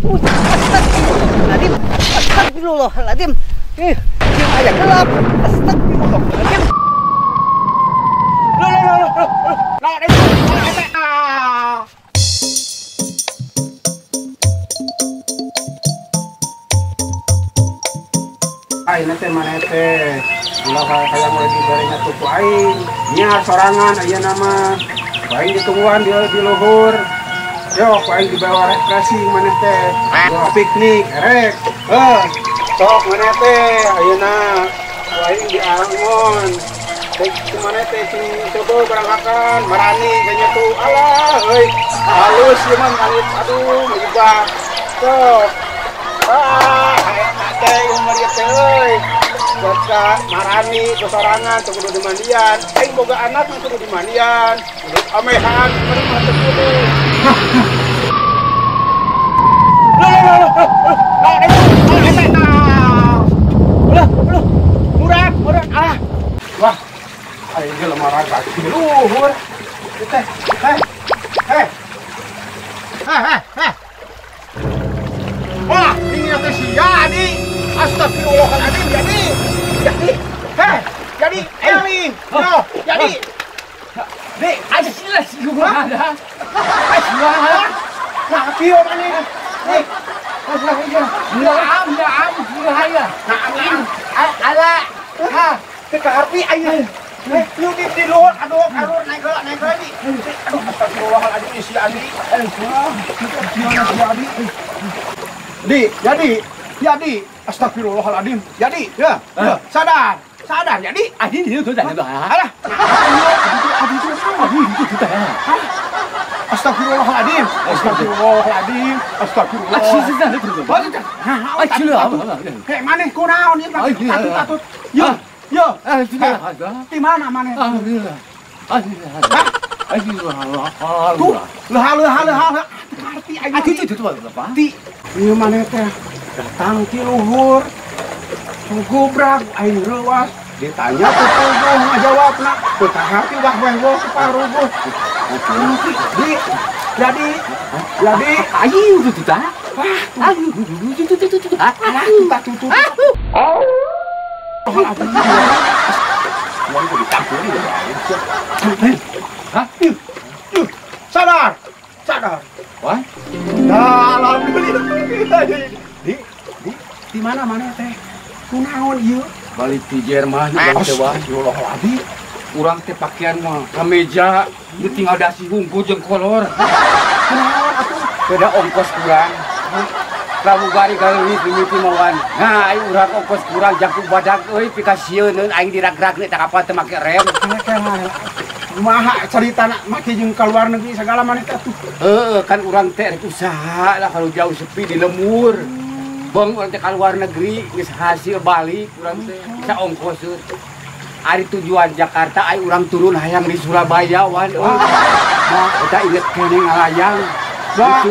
Astagfirullahaladzim. Astagfirullahaladzim. Yang ayah gelap. Astagfirullahaladzim. Aina teh mana teh ulah hayang lagi barenya tuku aing nya sorangan aya nama aing ditungguan di luhur yo aing dibawa rekreasi mana teh piknik rek sok mana teh ayeuna aing di Angon teh mana teh sing coba berangkakan marani kayaknya tuh alah euy halus ieu mah aduh menjebak sok teh umur ya teh euy bocah marani sorangan teu kudu dimandian aing boga anak mah kudu dimandian amehan meureun mah teu kudu murad ah wah aing ge lemaran kaki luhur teh wah ini teh si Jadi astagfirullahaladzim jadi jadi Dek, aja sila si gua ada. Nah, pion ani. Dek. Naam, bahaya. Naam. Ala. Ha, teka arti aya. Lu di luar aduh naik lagi. Aduh astagfirullahaladzim si Adi. Jadi astagfirullahaladzim. Jadi ya. Sadar. Jadi itu dah. Alah. Astagfirullahaladzim. Kayak maneh kunaon ieu patut. Yo. Di mana maneh? Tuh, leha. Arti aing. Itu apa? Ieu maneh teh datang ti luhur. Gubrak aing leuwas ditanya ke tubuh ngajawabna teu kahati wah wenggo separuh bos. Jadi aing itu tah. Aing itu. Alah tutup. Wong kudu ditampung ya. Hah? Sadar. Wah. Alhamdulillah. Di mana teh? Kunaon ieu? Balik di Jerman, astagfirullahaladzim. Urang teh pakaian mah kameja, ieu tinggal dasi hungku jeung kolor. Kunaon atuh? Beda ongkos kurang. Pramugari galeuwih mimiti mawan. Nah, aing urang ongkos kurang jangkung badag euy pikasieun aing diragragna teh kapal teu make rem. Kumaha caritana make jeung ka luar negeri sagala maneh teh atuh. Heueuh, kan urang teh rek usaha lah kalau jauh sepi di lembur. Bang urang teh ka luar negeri geus hasil balik urang teh bisa ongkoseun. Ari tujuan Jakarta ai urang turun hayang di Surabaya wan euy. Nah, eta inget kene ngalayang. Bah,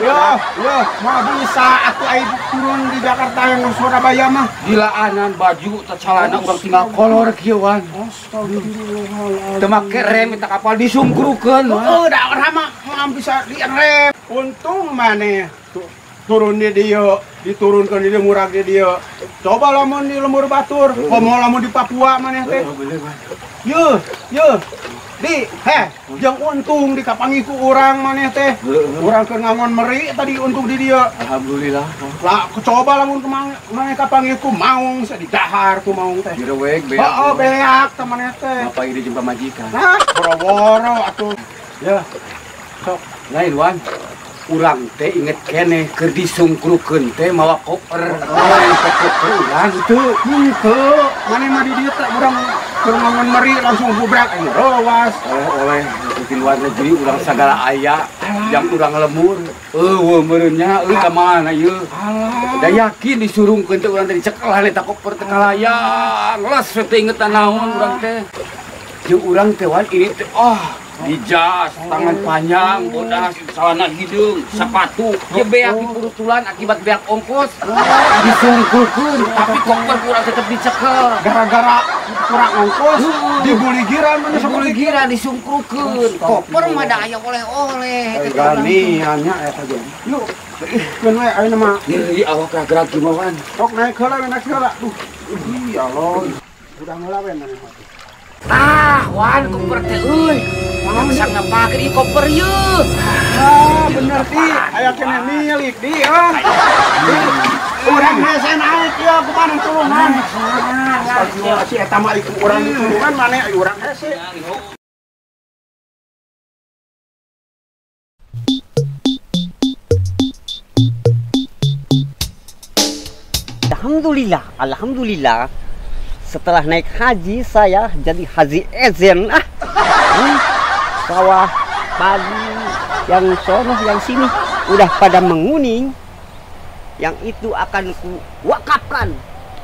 mah bisa atuh ai turun di Jakarta yang di Surabaya mah. Gilaanan baju teh calana urang tinggal kolor kieu wan. Astagfirullahaladzim. Teu make rem eta kapal disungkrukeun. Heuh, da urang mah bisa direm. Untung maneh turun di dia, diturunkan di dia, murag di dia. Coba lamun di lembur batur, komo lamun di Papua maneh teh. Yo. Jeung untung dikapangi ku urang maneh teh. Urang keur ngangon meri tadi untung di dia. Alhamdulillah. Lah coba lamun maneh kapangi ku maung sadidahar ku maung teh. Direweg beak. Heeh, beak teh maneh teh. Bapak ide jeung pamajikan. Nah, boro-boro atuh. Ya. Sok lain wan. Urang teh inget kene keur disungkrukeun teh mawa koper. Koper urang teu. Henteu. Mane mah di dieu teh urang keur ngangon meri langsung gubrak aing rowas. Oleh di luar negeri urang sagala aya yang urang lemur. Eueuh meureunnya euy ka mana ieu? Da yakin disurungkeun teh urang teh dicekel eta koper teh kalayang. Les teh ingetan naon urang teh. Jeung urang teh wan ini teh di jas, tangan panjang, bodas, celana hidung, sepatu, dia beak dipurutulan akibat beak ongkos. Disungkulkeun, tapi koper kurang tetap dicekel. Gara-gara kurang ongkos, dibuligiran mana sebuligiran disungkulkeun. Koper mah da aya oleh-oleh. Gani hanya eta jadi. Yuk, Keun we ayeuna mah. Ieu awak gerak gimauan. Sok naik heula Duh. Ya Allah. Udah ngelawen mana mah. Tah, wan koper teh euy. Mangsa ngapakeun ieu koper ieu. Bener di, aya kene milik di, Urang hese naik ya ku mana turunan. Si eta mah iku urang turunan mana urang hese. Alhamdulillah. Setelah naik haji saya jadi haji ezen sawah padi yang sono yang sini udah pada menguning. Yang itu akan ku wakafkan.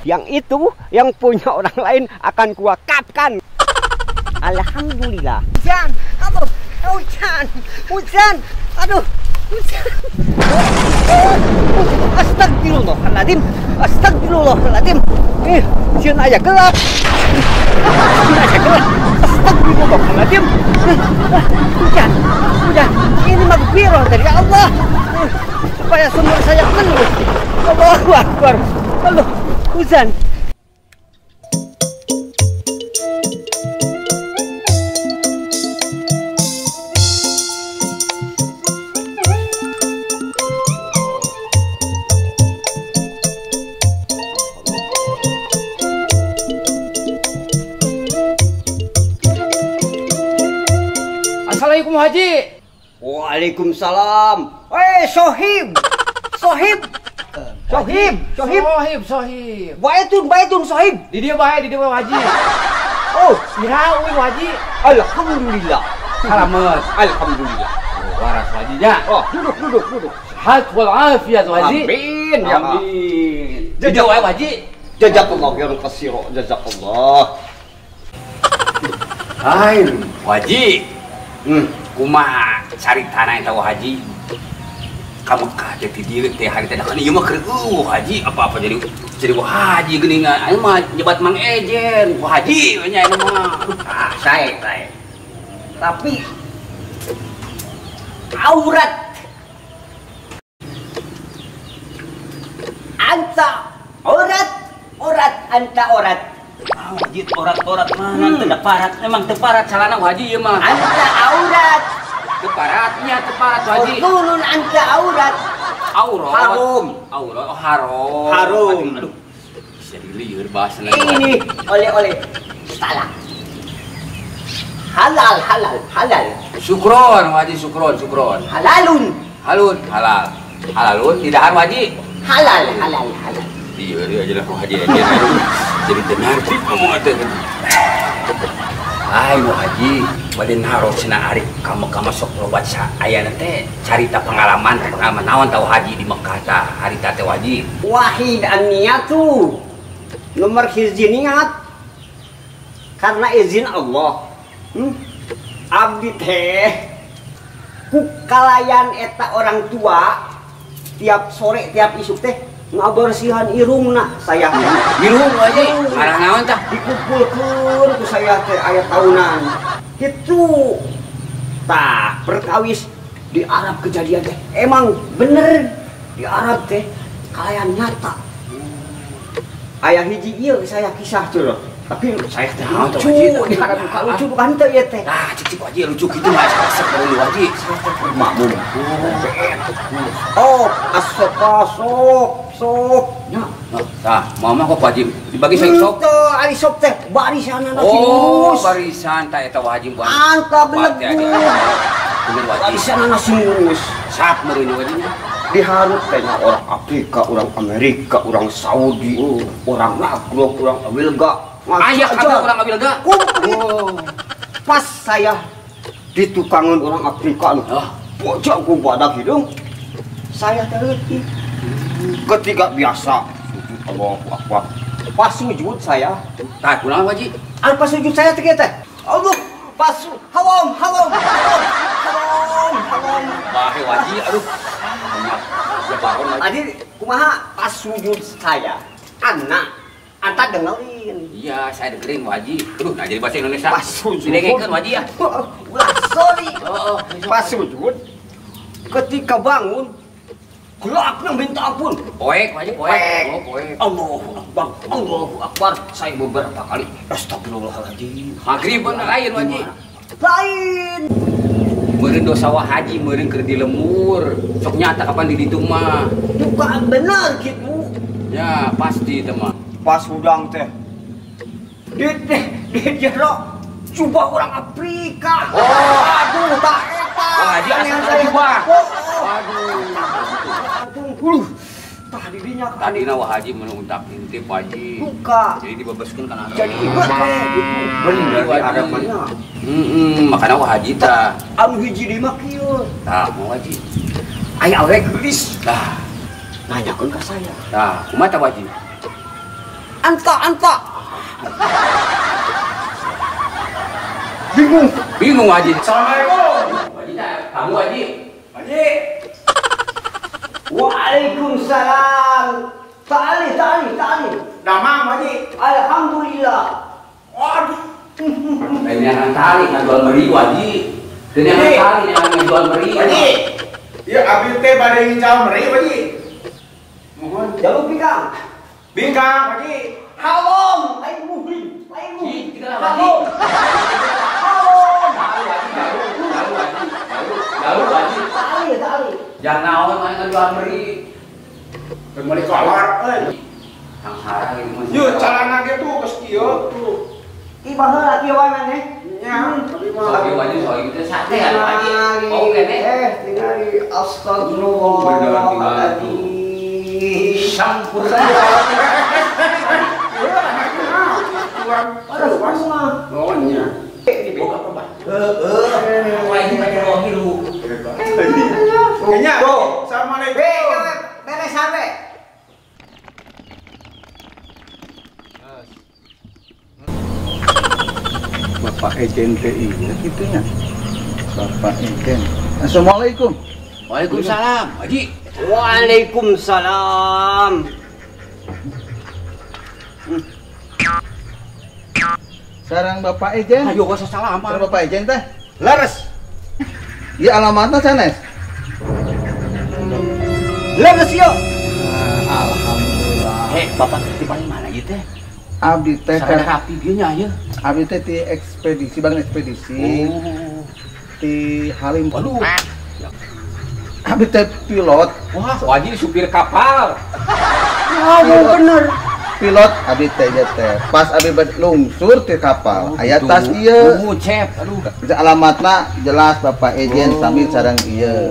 Yang itu yang punya orang lain akan ku wakafkan. Alhamdulillah. Hujan, aduh, hujan, aduh. Astagfirullahaladzim. Sian aja gelap. Astagfirullahaladzim. Hujan. Ini maghfirah dari Allah. Supaya sumur saya penuh. Allahu Akbar. Allah, hujan. Assalamualaikum Haji. Waalaikumsalam. Sohib. Baitun Sohib. Di dia bae Haji. Oh, Ira uing Haji. alhamdulillah. Selamat. Alhamdulillah. Waras Hajinya. Oh, duduk. Sehat wal afiat Haji. Amin. Di dia wae Haji. Jazakallah khairan katsira. Jazakallah. Hai, Haji. Kumaha caritana eta Haji? Ka Mekah teh di dieu teh hari teh kan ieu mah keur Haji apa-apa jadi Haji geuningan aya mah nyebat Mang Ejen Haji nya aya mah. Sae. Tapi aurat anta aurat. Haji orat mana teu parat emang teu parat calana Haji ieu mah. Anta aurat. Teu paratnya teu parat Haji. Turun anta aurat. Harum. Aduh. Bisa dilieur bahasana. Ini oleh salah. Halal. Syukron Haji, syukron. Halalun. Halalun tidak Haji. Halal. Iya aja lah Haji aja. Jadi tenar tip ngomong ada. Ayo Haji, bade naro cenah ari ka Mekah sok loba aya teh carita pengalaman naon tahu Haji di Mekah tah hari teh Haji. Wahid an-niyatu. Nomor hiji niat. Karena izin Allah. Abdi teh ku kalayan eta orang tua tiap sore tiap isuk teh ngabersihan irungna saya. Irung Haji, arah naon tah? Dikumpulkeun ku saya teh aya tahunan. Kitu. Tah, perkawis di Arab kejadian teh emang bener di Arab teh kalayan nyata. Aya hiji ieu saya kisah curah. Tapi saya teh lucu di Arab lucu bukan teh ieu teh. Nah, cicik Haji lucu kitu mah sok perlu Haji. Makmum. Oh, sok. Ya. Tah, mama kok Haji dibagi saya sok. Itu ari sok teh barisanana Oh, barisan tah eta Haji buat. Anta belegu. Barisanana sinus. Sap meureun Haji nya. Diharap tanya orang Afrika, orang Amerika, orang Saudi, orang Nagrok, orang Wilga. Ayah kata orang Wilga. Pas saya di tukangan orang Afrika, pojok ku badak hidung, saya terhenti. Ketika biasa, sujud Allahu Akbar. Pas sujud saya, Tah kunaon Haji? pas sujud saya teh. Allah, pas halam. Bahe Haji, aduh. Tadi kumaha pas sujud saya, anta dengerin. Iya, saya dengerin Haji. Aduh, nah jadi bahasa Indonesia. Pas sujud. Didengekeun Haji ya. Sorry. Pas sujud, ketika bangun, gelapnya minta ampun. Poek, Haji, poek. Oh, poek. Allahu Akbar. Saya beberapa kali astagfirullahaladzim. Maghrib bener lain, Haji. Lain. Meureun dosa wah Haji, meureun keur di lemur. Sok nyata kapan di ditu mah. Bukan benar gitu. Ya, pasti teh mah. Pas udang teh. Di jero coba orang Afrika. Oh, aduh, tak eta. Wah, Haji asal coba. Aduh. Tadi dinya Tadi wah Haji menuntak intip Haji. buka. Jadi dibebaskeun kana Jadi ibet gitu. Bener di hadapannya. Makanya wah Haji tah. Anu hiji di mah kieu. Tah, mau Haji. Aya awe gelis. Tah, Nanyakeun ka saya. tah, kumaha tah Haji? Anta. Bingung Haji. Assalamualaikum. Haji tah, kamu Haji. Haji. Waalaikumsalam. Tali. Damang Haji. Alhamdulillah. Waduh. Penyangan tali ngajual meri Haji. Penyangan tali yang ngajual meri. Haji. Ya abi teh bade ngincal meri Haji. Mohon. Jalur pikang. Bingkang Haji. Halom. Lain muhrim. Kita lah, Halom. Halom. Lalu Haji. Tali. Jangan naon main ngajual meri. Kembali kolor. Kang Sarang ini mah. Yuk calana ge tuh geus kieu tuh. Ibah heula kieu wae maneh. Nya, tapi mah Soalnya Haji soal itu sate kan Haji. Oh kene. Tinggali Bener, astagfirullahaladzim. Sampurna. Aduh, semua. Oh nya. Buka apa, Pak? Wah, ini pakai rohi lu. Nya. Assalamualaikum. Beres sampe. Bapak Ejen TI gitu ya. Bapak Ejen. Assalamualaikum. Waalaikumsalam, Haji. Waalaikumsalam. Sarang Bapak Ejen. Ayo gak usah salah Sarang apa. Bapak Ejen teh. Leres. Ya alamatnya sanes. Leres yo. Alhamdulillah. Bapak di paling mana gitu ya? Abdi teh Sarana kan rapi dia nya ya. abdi teh di ekspedisi, bang ekspedisi Oh. di Halim. Waduh. Abdi teh pilot. Wah, Haji supir kapal. Bener. Pilot abdi teh ya teh. Pas abdi lungsur ti kapal, aya tas ieu. Cep. Aduh. Alamatna jelas Bapak Ejen sambil sareng ieu.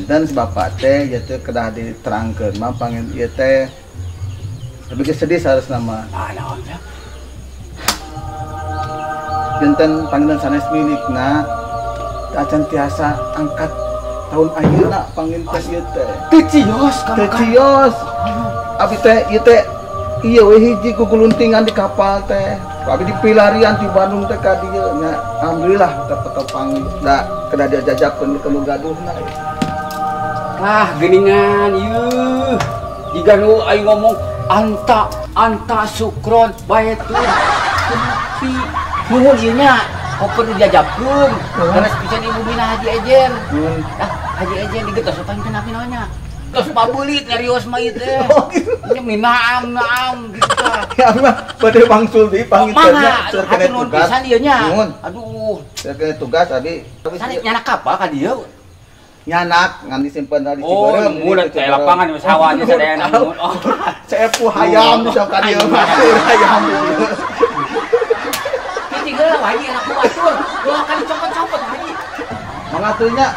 Dan si Bapak teh ya teh kedah diterangkeun mah panggil ieu teh. Tapi sedih harus nama. Ah, naon ya? Dinten panggilan sanes milikna acan tiasa angkat tahun ayeuna panggil teh ieu teh. Tecios Teh cios. Abi teh ieu teh ieu we hiji guguluntingan di kapal teh. Abi dipilarian di Bandung teh ka dieu nya. Alhamdulillah dapat panggil da kedah diajajakeun ke nu gaduhna. Ah, geningan ieu. Jika nu aing ngomong anta sukron baetur. Tapi nuhun ieu nya koper dijajabkeun. Terus bisa dibumina Haji Ejen. Haji Ejen digetos apa teh naon-naonnya. Terus pabulit nyarios mah ieu teh. Nya naam gitu tah. Ya mah bade bangsul di panggil teh nya Mangga, kene nuhun tugas. pisan ieu nya. Nuhun. Aduh, Kene tugas abi sani nyanak apa ka dieu? nyanak ngan disimpen dari Oh, Ciberem. mulut teh lapangan di sawahnya sadayana. Oh. Cepu hayam di sok ka dieu mah hayam. Ini geuleuh Haji anak batur. Dua kali copot-copot Haji. Mangatunya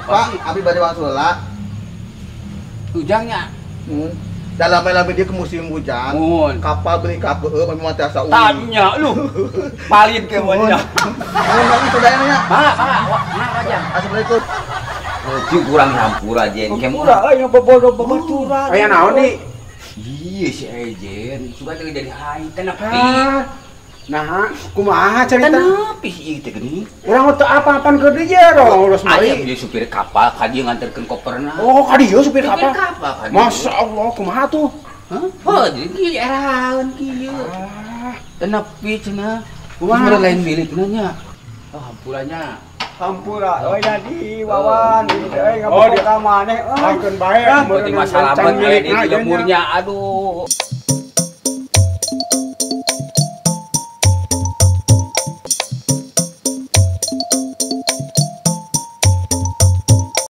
Pak abi bade wangsul lah. Tujangnya. Dalam lama dia ke musim hujan. Mun. Kapal beli kakeu memang tiasa Tanya lu. Palin ke wajah. Lagi saudaranya. Nah aja. Assalamualaikum. Ci kurang nyampur aja ini. Murah aya bobodo babaturan. Aya naon di? Iya si Ejen. Suka teh dari hai tenepi. Nah, kumaha cerita? Tenepi ieu teh geuning. Urang teu apa-apan ke dieu ro urus Aya mari. dia supir kapal ka dieu nganterkeun koperna. Oh, ka dieu supir Supir kapal. kapal ka dieu. Masya Allah, kumaha tuh? Hah? Oh, jadi kieu erahan kieu. Tenepi cenah. Wah. Kumaha lain milikna nya. Oh, hampurannya. Hampura, jadi Wawan, Oh, dia maneh. Angkeun bae, Penting masalah milik di lemurnya, aduh.